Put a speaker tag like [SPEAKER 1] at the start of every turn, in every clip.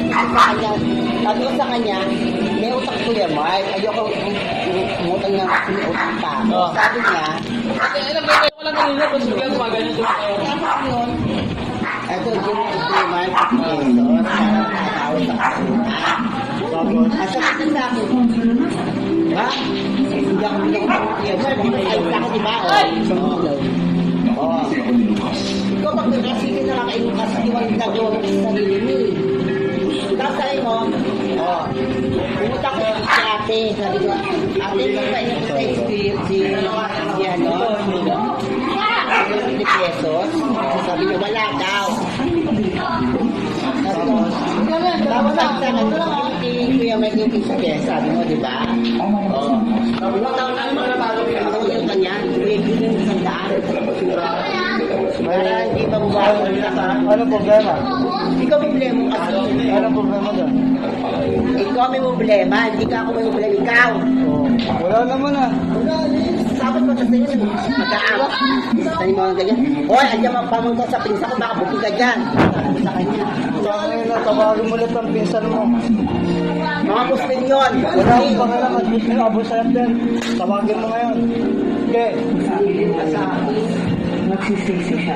[SPEAKER 1] Sabi ko sa kanya, may utak ko yan, Mark. Ayoko umutang na kasi may utak pa ako. Sabi niya,
[SPEAKER 2] Alam mo, ko lang kanina, pag biglang gumagano ito.
[SPEAKER 1] tapos yun, ito yung Mark, peso, nakatawag sa kasuna. Tapos, at sabi sa akin, ba? Hindi ako pinag-utak. Ay, sa akin, diba? Oo. Ikaw pag nagkasili na kakainin ka sa iwan nagawa mo sa sarili mo. Tapos sabi mo, pumunta ko si ate. Sabi ko, ate, magpainin ko sa experience si ano, 50 pesos. Sabi niya, wala daw. Tapos sabi sa akin, Kuya may 50 pesos. Sabi mo, di ba? Oo. Taon na naman nabago yung kanya. Kuya, yung isang daan. Para hindi ba bumawa
[SPEAKER 3] Ano problema?
[SPEAKER 1] Ikaw problema kasi.
[SPEAKER 3] Ano problema doon?
[SPEAKER 1] Ikaw may problema. Hindi ka ako may problema. Ikaw.
[SPEAKER 3] Wala naman ah.
[SPEAKER 1] Dapat mo kasi yun. Mag-aawak. Tani mo ang ganyan. Hoy, andyan magpamangko sa pinsa ko. Baka buti ka dyan. Sabi sa kanya.
[SPEAKER 3] Saan ngayon na tawagin mo ulit ang pinsan mo?
[SPEAKER 1] Mga Muslim yun.
[SPEAKER 3] Wala akong pangalan at gusto nyo Abu Sayyaf din. Tawagin mo ngayon. Okay.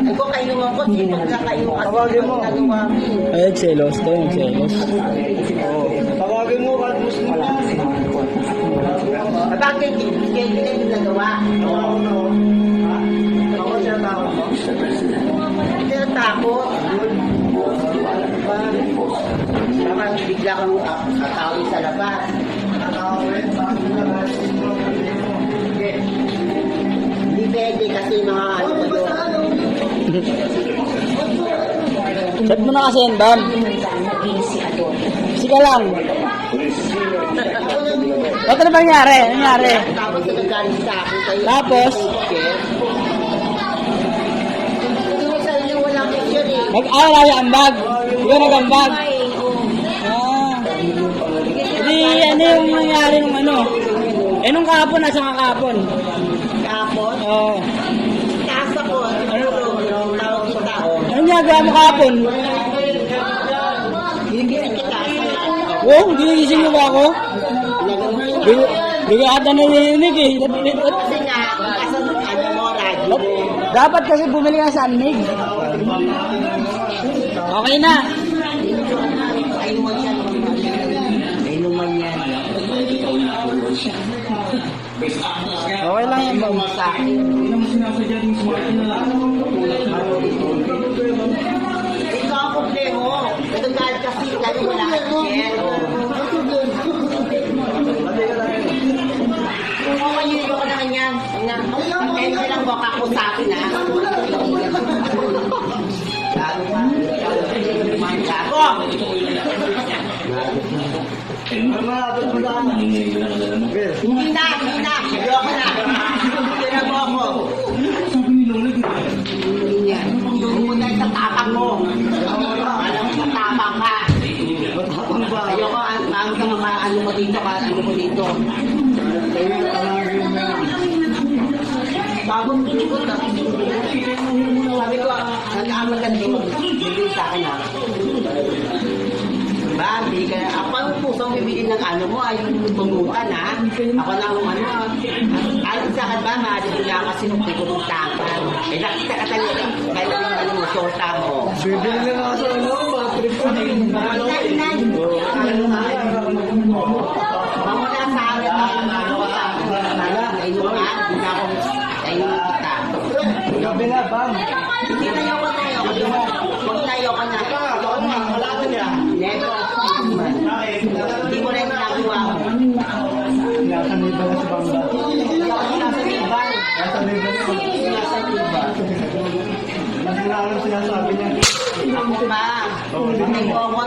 [SPEAKER 1] Ikaw kainuman ko. Sino pagkakainuman kasi.
[SPEAKER 3] Tawagin mo.
[SPEAKER 1] Nagawa mo.
[SPEAKER 2] Ay, selos to, selos.
[SPEAKER 3] Tawagin mo kahit Muslim na.
[SPEAKER 1] Bakit hindi yung nagawa?
[SPEAKER 3] Ako siya tao mo.
[SPEAKER 1] Hindi na takot. Saka bigla kang katawin sa labas. Hindi pwede kasi mga ano ko doon.
[SPEAKER 2] Chat mo na kasi yan, Bam. Sige lang. Ba't ano nangyari? Nangyari?
[SPEAKER 1] Tapos nagagalit sa akin kayo.
[SPEAKER 2] Tapos?
[SPEAKER 1] Hindi mo sa inyo walang picture eh.
[SPEAKER 2] Nag-aalala yung ambag. Ikaw nag-ambag. Ah. Hindi, ano yung nangyari nung ano? Eh, nung kahapon, nasa kahapon.
[SPEAKER 1] Tapos,
[SPEAKER 2] Oo.
[SPEAKER 1] taas ako. Ano tawag kita?
[SPEAKER 2] Ano ginagawa mo kahapon?
[SPEAKER 1] Hindi kita.
[SPEAKER 2] Oh, ginising mo ba ako? Bigla ata narinig eh.
[SPEAKER 1] Kasi nga, kasi ano mo, radyo.
[SPEAKER 2] Dapat kasi bumili ka sa anig. Okay na.
[SPEAKER 1] Ayun yan. Ayun yan.
[SPEAKER 2] Okay lang yan, Bam.
[SPEAKER 1] Sa akin. Ikaw ang problema. Nagagalit kasi kayo wala ka share. Oo, yun ko na kanyan. Kaya lang baka ako sa akin ha. Gago!
[SPEAKER 3] Malapit mo lang.
[SPEAKER 1] Hindi na! Ayoko na! Tinago ako. Hindi yan. Pumunta sa tapang mo. Alam mo sa tapang ka. Ayoko, ang mga ano mo dito ka, ano mo dito. Bagong tugot ah. Sabi ko, nag-aamal ka dito. Hindi sa akin ah. Diba? Hindi ka, ako ang pusong bibigyan ng ano mo, ay yung tumutan ha. Ako na ang ano. Alam sa akin ba, madibula kasi nung pagkukuntakan. Eh, nakita ka talaga. Kaya yung ano mo, shorta mo.
[SPEAKER 3] Bibili na nga sa ano, matrip ko din.
[SPEAKER 1] Mamula sa akin ano sa akin. Ayun nga, hindi na ako, ayun kita.
[SPEAKER 3] Gabi na, Bam.
[SPEAKER 1] Hindi tayo ka na. Huwag tayo ka na.
[SPEAKER 3] Wala ka niya.
[SPEAKER 1] Neto. Hindi mo na yung nagawa ko.
[SPEAKER 3] Nasa niba na si Bamba.
[SPEAKER 1] Nasa ibang.
[SPEAKER 3] Nasa niba na.
[SPEAKER 1] Nasa ibang.
[SPEAKER 3] Mas na alam sinasabi niya.
[SPEAKER 1] Ako ba? Hindi ko ako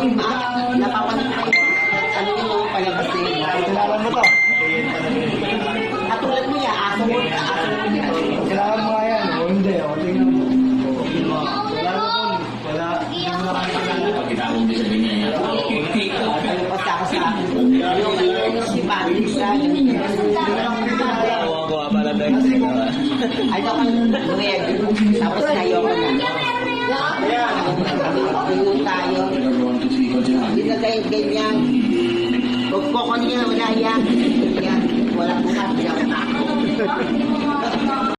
[SPEAKER 1] napapanood ko ano yung palabas niya.
[SPEAKER 3] Kilala mo to?
[SPEAKER 1] Katulad mo yan, aso mo yan.
[SPEAKER 3] Kilala mo nga yan. O hindi, o tingnan mo. Wala na doon. Wala. Hindi mo nakakilala.
[SPEAKER 1] Ano pa sa ako sa akin? Yung si Patrick sa
[SPEAKER 2] Gawa pala tayo.
[SPEAKER 1] ay daw kang luweg. Tapos nayo ko na. Ayun tayo. Hindi na kayo ganyan. Huwag po ko niya, wala yan. Wala po ka, hindi ako.